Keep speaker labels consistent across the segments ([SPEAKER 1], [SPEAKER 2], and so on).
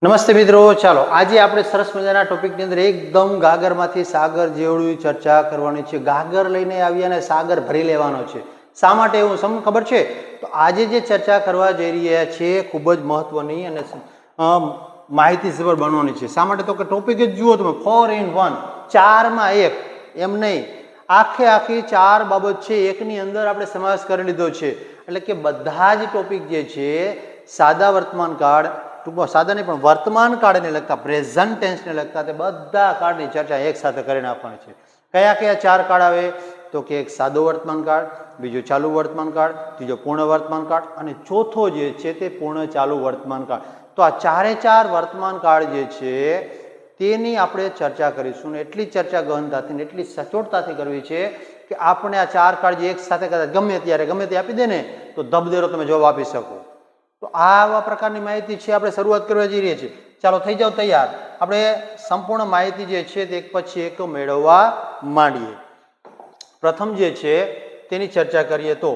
[SPEAKER 1] નમસ્તે મિત્રો, ચાલો આજે આપણે સરસ મજાના ટોપિકની અંદર એકદમ ગાગરમાંથી સાગર જેવડી ચર્ચા કરવાની છે. ગાગર લઈને આવી અને સાગર ભરી લેવાનો છે. શા માટે એવું સમ ખબર છે? તો આજે જે ચર્ચા કરવા જઈ રહ્યા છે ખૂબ જ મહત્વની અને માહિતીસભર બનવાની છે. શા માટે? તો કે ટોપિક જ જુઓ તમે, 4 in 1, 4માં 1, એમ નહીં, આખી 4 બાબત છે એકની અંદર આપણે સમાવેશ કરી લીધો છે. એટલે કે બધા જ ટોપિક જે છે સાદા વર્તમાન કાળ, ટૂંકમાં સાદા નહીં પણ વર્તમાન કાળને લગતા, પ્રેઝન્ટ ટેન્સને લગતા, તે બધા કાળની ચર્ચા એક સાથે કરી નાખવાની છે. કયા કયા 4 કાળ આવે? તો કે એક સાદો વર્તમાન કાળ, બીજો ચાલુ વર્તમાન કાળ, ત્રીજો પૂર્ણ વર્તમાન કાળ અને ચોથો જે છે તે પૂર્ણ ચાલુ વર્તમાન કાળ. તો આ 4 વર્તમાન કાળ જે છે તેની આપણે ચર્ચા કરીશું ને એટલી ચર્ચા ગહનતાથી ને એટલી સચોટતાથી કરવી છે કે આપણે આ 4 કાળ જે એક સાથે કદાચ ગમે ત્યારે ગમે તે આપી દે ને તો ધબધેરો તમે જવાબ આપી શકો. તો આવા પ્રકારની માહિતી છે આપણે શરૂઆત કરવા જઈ રહ્યા છીએ. ચાલો થઈ જાઓ તૈયાર, આપણે સંપૂર્ણ માહિતી જે છે તે એક પછી એક મેળવવા માંડીએ. પ્રથમ જે છે તેની ચર્ચા કરીએ તો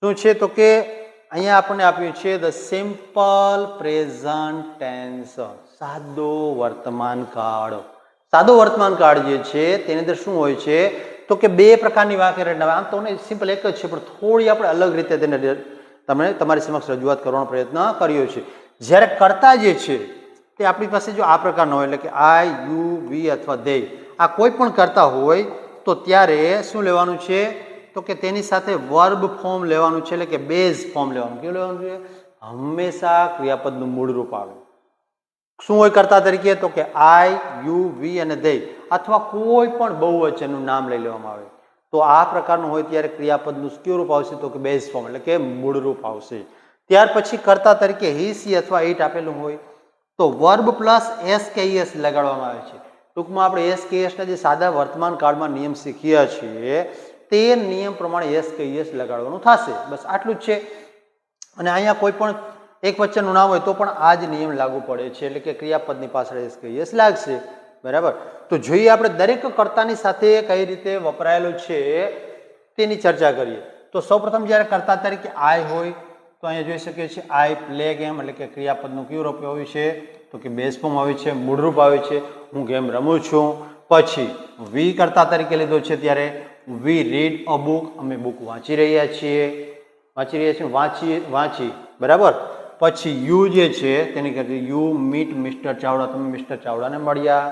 [SPEAKER 1] શું છે? તો કે અહીંયા આપણને આપ્યું છે ધ સિમ્પલ પ્રેઝન્ટ ટેન્સ, સાદો વર્તમાન કાળ. સાદો વર્તમાન કાળ જે છે તેની અંદર શું હોય છે? તો કે બે પ્રકારની વાક્ય રચના. આમ તો સિમ્પલ એક જ છે પણ થોડી આપણે અલગ રીતે તેને તમે તમારી સમક્ષ રજૂઆત કરવાનો પ્રયત્ન કર્યો છે. જ્યારે કર્તા જે છે તે આપણી પાસે જો આ પ્રકારનો હોય, એટલે કે આઈ, યુ, વી અથવા દે, આ કોઈ પણ કરતા હોય તો ત્યારે શું લેવાનું છે? તો કે તેની સાથે વર્બ ફોર્મ લેવાનું છે, એટલે કે બેઝ ફોર્મ લેવાનું. કેવું લેવાનું છે? હંમેશા ક્રિયાપદનું મૂળ રૂપ આવે. શું હોય કર્તા તરીકે? તો કે આઈ, યુ, વી અને દે, અથવા કોઈ પણ બહુવચનનું નામ લઈ લેવામાં આવે. તો આ પ્રકારનું હોય ત્યારે ક્રિયાપદનું કયું રૂપ આવશે? તો કે બેઝ ફોર્મ, એટલે કે મૂળ રૂપ આવશે. ત્યાર પછી કર્તા તરીકે હી, સી અથવા ઇટ આપેલું હોય તો વર્બ પ્લસ એસ કે એસ લગાડવામાં આવે છે. ટૂંકમાં આપણે એસ કે એસના જે સાદા વર્તમાન કાળમાં નિયમ શીખ્યા છીએ તે નિયમ પ્રમાણે એસ કે એસ લગાડવાનું થશે. બસ આટલું જ છે. અને અહીંયા કોઈ પણ એક વચનનું નામ હોય તો પણ આ જ નિયમ લાગુ પડે છે, એટલે કે ક્રિયાપદની પાછળ એસ કે એસ લાગશે. બરાબર? તો જોઈએ આપણે દરેક કર્તાની સાથે કઈ રીતે વપરાયેલું છે તેની ચર્ચા કરીએ. તો સૌપ્રથમ જ્યારે કર્તા તરીકે આઈ હોય તો અહીંયા જોઈ શકીએ છીએ આઈ પ્લે ગેમ, એટલે કે ક્રિયાપદનું કયું રૂપ આવ્યું છે? તો કે બેઝ ફોર્મ આવે છે, મૂળ રૂપ આવે છે, હું ગેમ રમું છું. પછી વી કર્તા તરીકે લીધો છે ત્યારે વી રીડ અ બુક, અમે બુક વાંચી રહ્યા છીએ, વાંચી. બરાબર? પછી યુ જે છે તેની કરતી યુ મીટ મિસ્ટર ચાવડા, તમે મિસ્ટર ચાવડાને મળ્યા.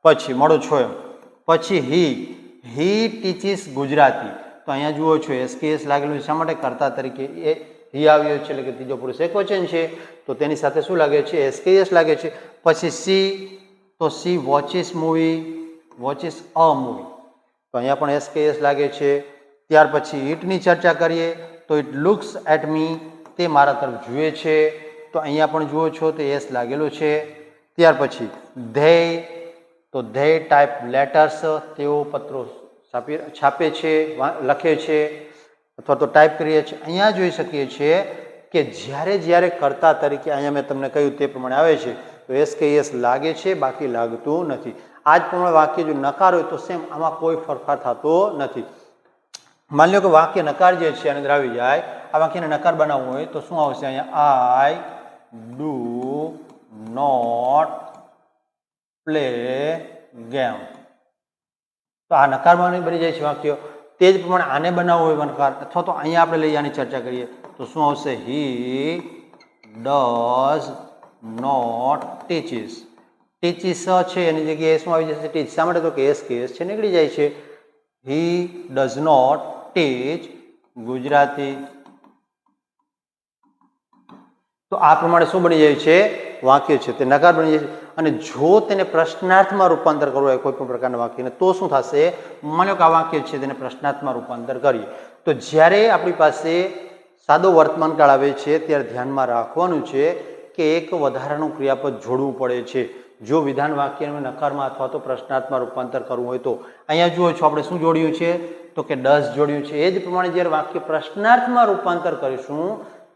[SPEAKER 1] પછી મળો છો એમ. પછી હી ટીચીસ ગુજરાતી, તો અહીંયા જુઓ છો એસકેએસ લાગેલું છે. શા માટે? કર્તા તરીકે હી આવ્યો છે, એટલે કે ત્રીજો પુરુષ એકવચન છે તો તેની સાથે શું લાગે છે? એસકેએસ લાગે છે. પછી સી, તો સી વોચિસ મૂવી, વોચિસ અ મૂવી, તો અહીંયા પણ એસકેએસ લાગે છે. ત્યાર પછી ઇટની ચર્ચા કરીએ તો ઇટ લુક્સ એટ મી, તે મારા તરફ જુએ છે, તો અહીંયા પણ જુઓ છો તે એસ લાગેલો છે. ત્યાર પછી ધેય, તો ધેય ટાઈપ લેટર્સ, તેઓ પત્રો છાપે છે, લખે છે અથવા તો ટાઈપ કરીએ છીએ. અહીંયા જોઈ શકીએ છીએ કે જ્યારે કર્તા તરીકે અહીંયા મેં તમને કહ્યું તે પ્રમાણે આવે છે તો એસ કે એસ લાગે છે, બાકી લાગતું નથી. આ જ પ્રમાણે વાક્ય જો નકાર હોય તો સેમ આમાં કોઈ ફેરફાર થતો નથી. માની લો કે વાક્ય નકાર જે છે આની અંદર આવી જાય, આ વાક્યને નકાર બનાવવું હોય તો શું આવશે? અહીંયા I do not play game, તો આ નકારમાં બની જાય છે વાક્ય. તે જ પ્રમાણે આને બનાવવું હોય નકાર, અથવા તો અહીંયા આપણે લઈ આની ચર્ચા કરીએ તો શું આવશે? He does not teaches, teaches છે એની જગ્યાએ શું આવી જશે? ટીચ. શા માટે? તો કે એસ કે એસ છે નીકળી જાય છે. હી ડઝ નોટ ટીચ ગુજરાતી. તો આ પ્રમાણે શું બની જાય છે? વાક્ય છે તે નકાર બની જાય છે. અને જો તેને પ્રશ્નાર્થમાં રૂપાંતર કરવું હોય કોઈ પણ પ્રકારના વાક્યને તો શું થશે? માની લો કે આ વાક્ય છે તેને પ્રશ્નાર્થમાં રૂપાંતર કરીએ તો જ્યારે આપણી પાસે સાદો વર્તમાન કાળ આવે છે ત્યારે ધ્યાનમાં રાખવાનું છે કે એક વધારાનું ક્રિયાપદ જોડવું પડે છે. જો વિધાન વાક્યને નકારમાં અથવા તો પ્રશ્નાર્થમાં રૂપાંતર કરવું હોય તો અહીંયા જુઓ છો આપણે શું જોડ્યું છે? તો કે ડઝ જોડ્યું છે. એ જ પ્રમાણે જ્યારે વાક્ય પ્રશ્નાર્થમાં રૂપાંતર કરીશું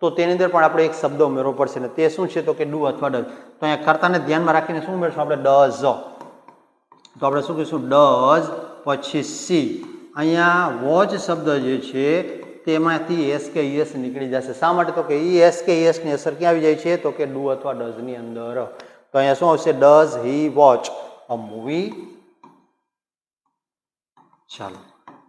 [SPEAKER 1] તો તેની અંદર પણ આપણે એક શબ્દ ઉમેરવો પડશે ને તે શું છે? તો કે ડુ અથવા ડઝ. તો અહીંયા કર્તાને ધ્યાનમાં રાખીને શું ઉમેરશું આપણે? ડઝ. તો આપણે શું કહીશું? ડઝ. પછી સી, અહીંયા વોચ શબ્દ જે છે તેમાંથી એસ કે ઈએસ નીકળી જશે. શા માટે? તો કે ઈએસ કે ઈએસની અસર ક્યાં આવી જાય છે? તો કે ડુ અથવા ડઝની અંદર. તો અહીંયા શું આવશે? Does he watch a movie? ચાલો,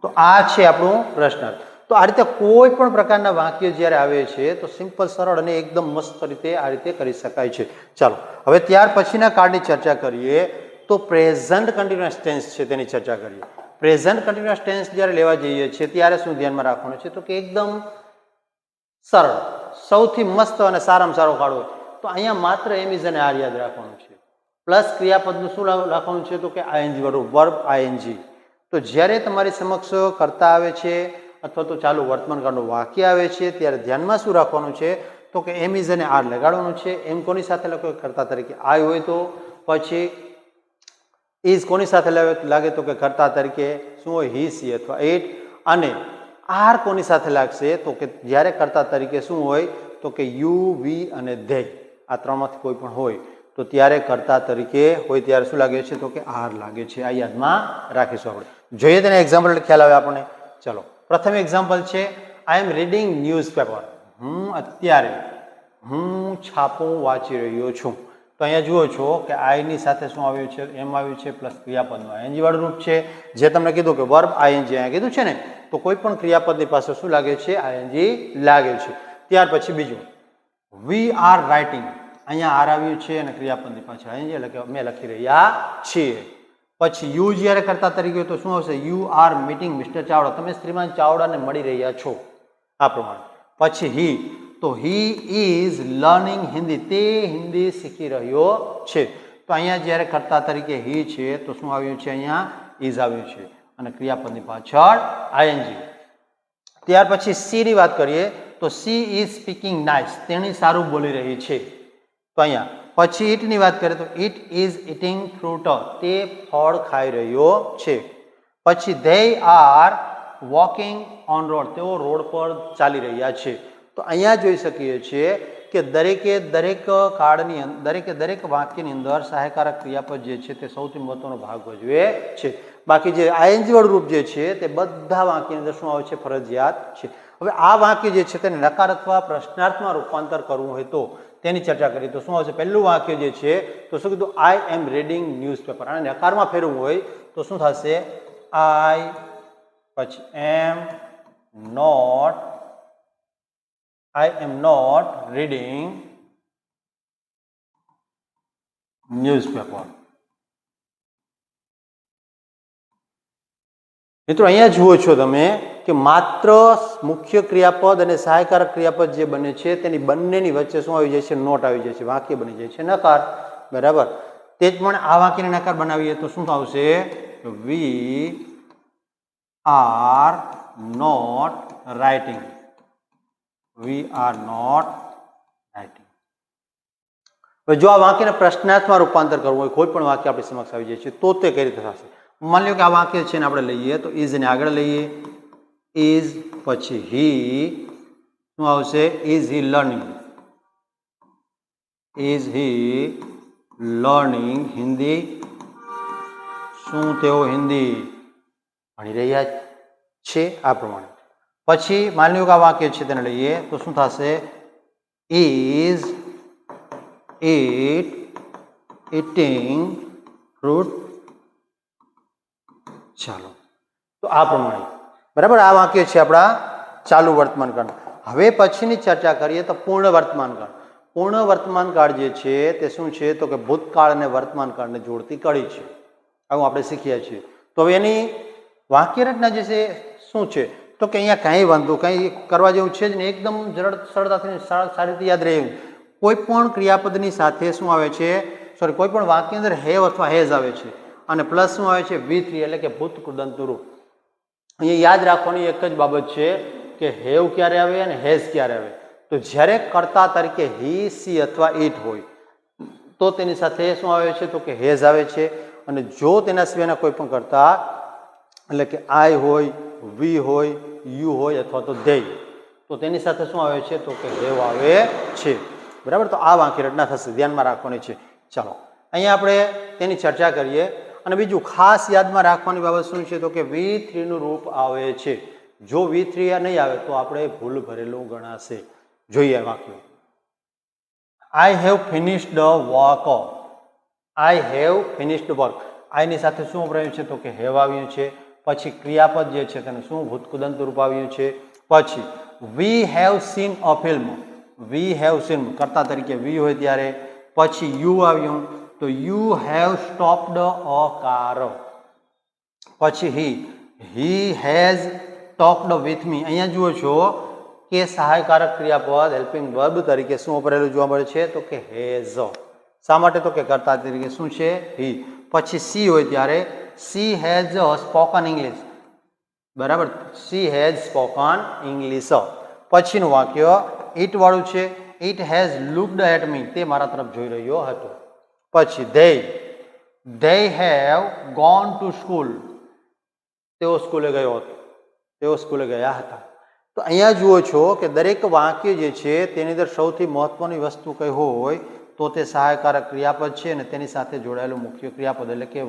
[SPEAKER 1] તો આ છે આપણું પ્રશ્નાર્થ. તો આ રીતે કોઈ પણ પ્રકારના વાક્ય જ્યારે આવે છે તો સિમ્પલ, સરળ અને એકદમ મસ્ત રીતે આ રીતે કરી શકાય છે. ચાલો, હવે ત્યાર પછીના કાર્ડની ચર્ચા કરીએ તો પ્રેઝન્ટ કન્ટિન્યુઅસ ટેન્સ છે તેની ચર્ચા કરીએ. પ્રેઝન્ટ કન્ટિન્યુઅસ ટેન્સ જ્યારે લેવા જઈએ છીએ ત્યારે શું ધ્યાનમાં રાખવાનું છે? તો કે એકદમ સરળ, સૌથી મસ્ત અને સારામાં સારો કાઢો તો અહીંયા માત્ર એમ ઇઝ અને આર યાદ રાખવાનું છે. પ્લસ ક્રિયાપદનું શું રાખવાનું છે? તો કે આઈએનજી વાળું વર્બ આઈએનજી. તો જ્યારે તમારી સમક્ષ કર્તા આવે છે અથવા તો ચાલુ વર્તમાન કાળનું વાક્ય આવે છે ત્યારે ધ્યાનમાં શું રાખવાનું છે? તો કે એમ ઇઝ અને આર લગાડવાનું છે. એમ કોની સાથે લખો? કર્તા તરીકે આઈ હોય તો, પછી ઇઝ કોની સાથે લાગે? તો કે કર્તા તરીકે શું હોય? હી, સી અથવા ઇટ. અને આર કોની સાથે લાગશે? તો કે જ્યારે કર્તા તરીકે શું હોય? તો કે યુ, વી અને ધે. આ ત્રણમાંથી કોઈ પણ હોય તો ત્યારે કર્તા તરીકે હોય ત્યારે શું લાગે છે? તો કે આર લાગે છે. આ યાદમાં રાખીશું આપણે. જોઈએ તેને એક્ઝામ્પલ ખ્યાલ આવે આપણને. ચલો, પ્રથમ એક્ઝામ્પલ છે આઈ એમ રીડિંગ ન્યૂઝપેપર. અત્યારે હું છાપું વાંચી રહ્યો છું. તો અહીંયા જુઓ છો કે આઈની સાથે શું આવ્યું છે? એમ આવ્યું છે પ્લસ ક્રિયાપદનું આઈએનજી વાળું રૂપ છે. જે તમને કીધું કે વર્બ આઈએનજી અહીંયા કીધું છે ને, તો કોઈ પણ ક્રિયાપદની પાસે શું લાગે છે? આઈએનજી લાગે છે. ત્યાર પછી બીજું વી આર રાઇટિંગ. અહીંયા આર આવ્યું છે અને ક્રિયાપદની પાછળ આઈએનજી એટલે કે અમે લખી રહ્યા છીએ. પછી યુ જ્યારે કરતા તરીકે તો શું આવશે? You are meeting mister Chavda. તમે શ્રીમાન ચાવડાને મળી રહ્યા છો. આ પ્રમાણે. પછી હી, તો હી ઇઝ લર્નિંગ હિન્દી. તે હિન્દી શીખી રહ્યો છે. તો અહીંયા જ્યારે કર્તા તરીકે હી છે તો શું આવ્યું છે? અહીંયા ઇઝ આવ્યું છે અને ક્રિયાપદની પાછળ આઈએનજી. ત્યાર પછી સી ની વાત કરીએ તો સી ઇઝ સ્પીકિંગ નાઇસ. તેણી સારું બોલી રહી છે. તો અહીંયા પછી ઈટની વાત કરીએ તો ઇટ ઇઝ ઇટિંગ ફ્રૂટ. તે ફળ ખાઈ રહ્યો છે. પછી they are walking on road. તેઓ રોડ પર ચાલી રહ્યા છે. તો અહીંયા જોઈ શકીએ છીએ કે દરેક કાર્ડની દરેક વાક્યની અંદર સહાયકારક ક્રિયાપદ જે છે તે સૌથી મહત્વનો ભાગ ભજવે છે. બાકી જે આઈએનજી વાળું રૂપ જે છે તે બધા વાક્યની અંદર શું આવે છે? ફરજિયાત છે. હવે આ વાક્ય જે છે તેને નકાર અથવા પ્રશ્નાર્થમાં રૂપાંતર કરવું હોય તો તેની ચર્ચા કરીએ તો શું આવશે? પહેલું વાક્ય જે છે તો શું કીધું? આઈ એમ રીડિંગ ન્યૂઝપેપર. અને નકારમાં ફેરવવું હોય તો શું થશે? આઈ પછી એમ નોટ રીડિંગ ન્યૂઝપેપર. મિત્રો અહીંયા જુઓ છો તમે કે માત્ર મુખ્ય ક્રિયાપદ અને સહાયકારક ક્રિયાપદ જે બને છે તેની બંનેની વચ્ચે શું આવી જાય છે? નોટ આવી જાય છે. વાક્ય બની જાય છે નકાર. બરાબર. તે જ પણ આ વાક્યને નકાર બનાવીએ તો શું આવશે? We are not writing. We are not writing. હવે જો આ વાક્યને પ્રશ્નાર્થમાં રૂપાંતર કરવું હોય, કોઈ પણ વાક્ય આપણી સમક્ષ આવી જાય છે તો તે કઈ રીતે થશે? માની લો કે આ વાક્ય છે ને આપણે લઈએ તો ઇઝ ને આગળ લઈએ. ઇઝ પછી હી શું આવશે? Is he learning. Is he learning Hindi. શું તેઓ હિન્દી ભણી રહ્યા છે? આ પ્રમાણે. પછી માની લો કે આ વાક્ય છે તેને લઈએ તો શું થશે? Is it eating fruit. ચાલો, તો આ પ્રમાણે. બરાબર. આ વાક્ય છે આપણા ચાલુ વર્તમાન કાળ. હવે પછીની ચર્ચા કરીએ તો પૂર્ણ વર્તમાન કાળ. પૂર્ણ વર્તમાન કાળ જે છે તે શું છે? તો કે ભૂતકાળ અને વર્તમાન કાળને જોડતી કડી છે. આવું આપણે શીખ્યા છીએ. તો હવે એની વાક્ય રચના જે છે શું છે? તો કે અહીંયા કાંઈ વાંધો કંઈ કરવા જેવું છે જ નહીં. એકદમ સરળતાથી સારી રીતે યાદ રહે એવું. કોઈ પણ ક્રિયાપદની સાથે શું આવે છે? કોઈ પણ વાક્યની અંદર હેવ અથવા હેઝ આવે છે અને પ્લસ શું આવે છે? V3 એટલે કે ભૂત કૃદંતનું રૂપ. અહીંયા યાદ રાખવાની એક જ બાબત છે કે હેવ ક્યારે આવે અને હેઝ ક્યારે આવે. તો જ્યારે કર્તા તરીકે હી, સી અથવા ઇટ હોય તો તેની સાથે શું આવે છે? તો કે હેઝ આવે છે. અને જો તેના સિવાયના કોઈ પણ કર્તા એટલે કે આઈ હોય, વી હોય, યુ હોય અથવા તો ધે, તો તેની સાથે શું આવે છે? તો કે હેવ આવે છે. બરાબર. તો આ વાક્ય રચના થશે. ધ્યાનમાં રાખવાની છે. ચાલો, અહીંયા આપણે તેની ચર્ચા કરીએ. અને બીજું ખાસ યાદમાં રાખવાની બાબત શું છે? તો કે V3 નું રૂપ આવે છે. જો V3 નહીં આવે તો આપણે ભૂલ ભરેલું ગણાશે. જોઈએ વાક્ય. I have finished the work. I have finished work. આની સાથે શું વપરાયું છે? તો કે હેવ આવ્યું છે. પછી ક્રિયાપદ જે છે તેને શું ભૂતકૃદંત રૂપ આવ્યું છે. પછી we have seen a film. we have seen કર્તા તરીકે we હોય ત્યારે પછી you આવ્યું તો you have stopped a car. પછી he has talked with me. અહીંયા જુઓ છો કે સહાયકારક ક્રિયાપદ હેલ્પિંગ વર્બ તરીકે શું વપરાયેલું જોવા મળે છે? તો કે હેઝ. શા માટે? તો કે કર્તા તરીકે શું છે? he. પછી સી હોય ત્યારે she has spoken English. બરાબર, she has spoken English. પછીનું વાક્ય it વાળું છે. it has looked at me. તે મારા તરફ જોઈ રહ્યો હતો. પછી they have gone to school. તેઓ સ્કૂલે ગયો હતો. તેઓ સ્કૂલે ગયા હતા. તો અહીંયા જુઓ છો કે દરેક વાક્ય જે છે તેની અંદર સૌથી મહત્વની વસ્તુ કઈ હોય તો તે સહાયકારક ક્રિયાપદ છે અને તેની સાથે જોડાયેલું મુખ્ય ક્રિયાપદ એટલે કે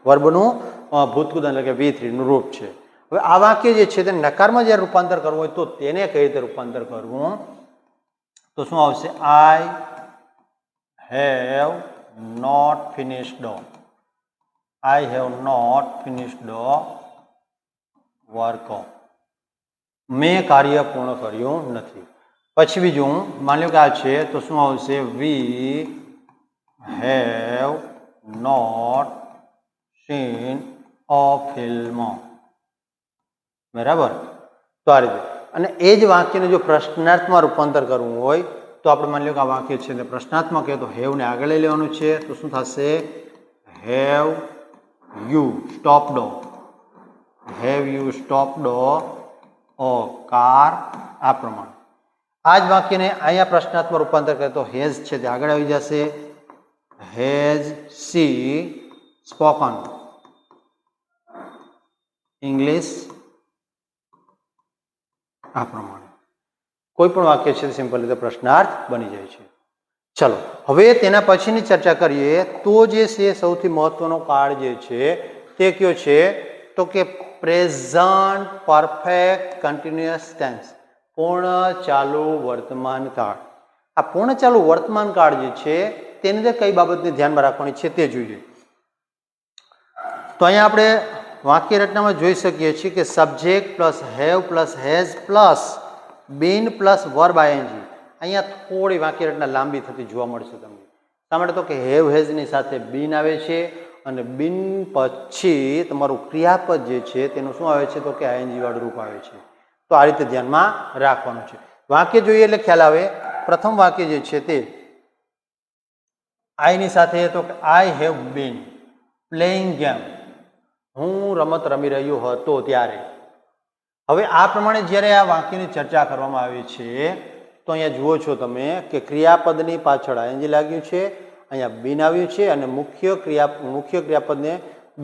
[SPEAKER 1] વર્બનું ભૂતકૃદંત એટલે કે V3 નું રૂપ છે. હવે આ વાક્ય જે છે તેને નકારમાં જ્યારે રૂપાંતર કરવું હોય તો તેને કઈ રીતે રૂપાંતર કરવું? તો શું આવશે? I have not finished. I have not finished the work. મેં કાર્ય પૂર્ણ કર્યું નથી. પછી બીજું માની લો કે આ છે તો શું આવશે? we have not seen a film. બરાબર. તો આ રીતે. અને એ જ વાક્યને જો પ્રશ્નાર્થમાં રૂપાંતર કરવું હોય તો આપણે માની લો કે આ વાક્ય છે એટલે પ્રશ્નાર્થમાં કહે તો હેવ ને આગળ લઈ લેવાનું છે. તો શું થશે? have you stopped? have you stopped a car? આ પ્રમાણે આ જ વાક્યને અહીંયા પ્રશ્નાર્થમાં રૂપાંતર કરે તો હેઝ છે તે આગળ આવી જશે. Has C spoken English? આ પ્રમાણે કોઈ પણ વાક્ય છે સિમ્પલ રીતે પ્રશ્નાર્થ બની જાય છે. ચલો હવે તેના પછીની ચર્ચા કરીએ તો જે છે સૌથી મહત્વનો કાળ જે છે તે કયો છે? તો કે પ્રેઝન્ટ પરફેક્ટ કન્ટિન્યુઅસ ટેન્સ. પૂર્ણ ચાલુ વર્તમાન કાળ. આ પૂર્ણ ચાલુ વર્તમાન કાળ જે છે તેની અંદર કઈ બાબતને ધ્યાનમાં રાખવાની છે તે જોઈએ. તો અહીંયા આપણે વાક્ય રચનામાં જોઈ શકીએ છીએ કે subject plus have plus has plus bin plus verb ING. અહીંયા થોડી વાક્ય રચના લાંબી થતી જોવા મળશે તમને. શા માટે? તો કે હેવ હેઝની સાથે બીન આવે છે અને બીન પછી તમારું ક્રિયાપદ જે છે તેનું શું આવે છે? તો કે આઈએનજી વાળું રૂપ આવે છે. તો આ રીતે ધ્યાનમાં રાખવાનું છે. વાક્ય જોઈએ એટલે ખ્યાલ આવે. પ્રથમ વાક્ય જે છે તે આઈની સાથે તો કે I have been playing game. હું રમત રમી રહ્યો હતો ત્યારે. હવે આ પ્રમાણે જ્યારે આ વાક્યની ચર્ચા કરવામાં આવી છે તો અહીંયા જુઓ છો તમે કે ક્રિયાપદની પાછળ આઈએનજી લાગ્યું છે, અહીંયા બીન આવ્યું છે અને મુખ્ય ક્રિયાપદને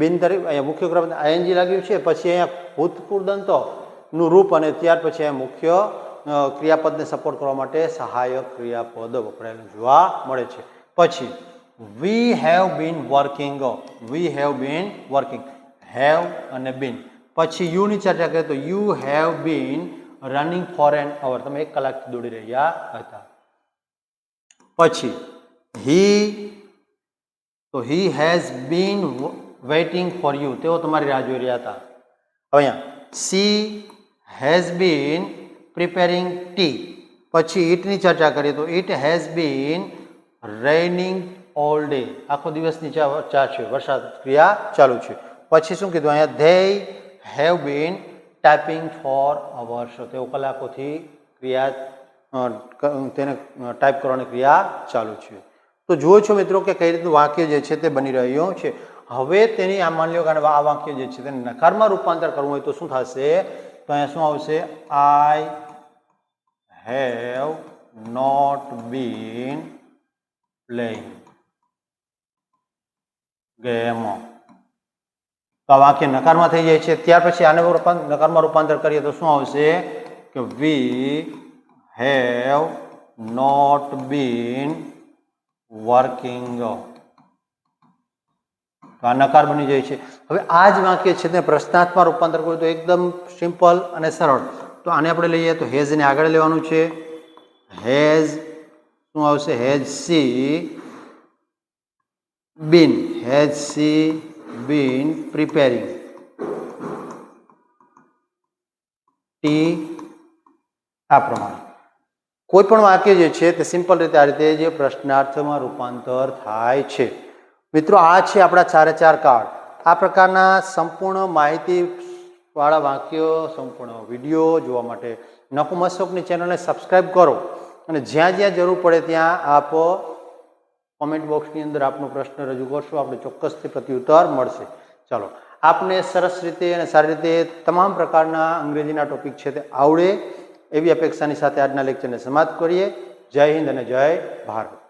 [SPEAKER 1] બીન તરીકે અહીંયા મુખ્ય ક્રિયાપદ આઈએનજી લાગ્યું છે. પછી અહીંયા ભૂતકૃદંતનું રૂપ અને ત્યાર પછી અહીંયા મુખ્ય ક્રિયાપદને સપોર્ટ કરવા માટે સહાયક ક્રિયાપદ વપરાયેલું જોવા મળે છે. પછી we have been working. we have been working. have અને been. પછી you ની ચર્ચા કરીએ તો you have been running for an hour. તમે 1 કલાકથી દોડી રહ્યા હતા. પછી he has been waiting for you. તેઓ તમારી રાહ જોઈ રહ્યા હતા. હવે અહીંયા she has been preparing tea. પછી it ની ચર્ચા કરીએ તો it has been raining all day. આખો દિવસની ચા છે, વરસાદ ક્રિયા ચાલુ છે. પછી શું કીધું અહીંયા? they have been typing for hours. તેઓ કલાકોથી તેને ટાઈપ કરવાની ક્રિયા ચાલુ છે. તો જુઓ છો મિત્રો કે કઈ રીતનું વાક્ય જે છે તે બની રહ્યું છે. હવે તેની આ માની લો કે આ વાક્ય જે છે તેને નકારમાં રૂપાંતર કરવું હોય તો શું થશે? તો અહીંયા શું આવશે? I have not been playing game. તો આ વાક્ય નકારમાં થઈ જાય છે. ત્યાર પછી આને નકારમાં રૂપાંતર કરીએ તો શું આવશે? કે we have not been working. તો આ નકાર બની જાય છે. હવે આ જ વાક્ય છે તેને પ્રશ્નાર્થમાં રૂપાંતર કરવું તો એકદમ સિમ્પલ અને સરળ. તો આને આપણે લઈએ તો હેઝ ને આગળ લેવાનું છે. હેઝ શું આવશે? Has she been preparing tea. આ પ્રમાણે કોઈ પણ વાક્ય જે છે તે સિમ્પલ રીતે આ રીતે જે પ્રશ્નાર્થમાં રૂપાંતર થાય છે. મિત્રો આ છે આપણા 4 કાર્ડ. આ પ્રકારના સંપૂર્ણ માહિતી વાળા વાક્યો, સંપૂર્ણ વિડીયો જોવા માટે નપુંસકની ચેનલને સબસ્ક્રાઈબ કરો અને જ્યાં જ્યાં જરૂર પડે ત્યાં આપ કોમેન્ટ બોક્સની અંદર આપનો પ્રશ્ન રજૂ કરશો. આપણે ચોક્કસથી પ્રત્યુત્તર મળશે. ચાલો, આપને સરસ રીતે અને સારી રીતે તમામ પ્રકારના અંગ્રેજીના ટોપિક છે તે આવડે એવી અપેક્ષાની સાથે આજના લેક્ચરને સમાપ્ત કરીએ. જય હિન્દ અને જય ભારત.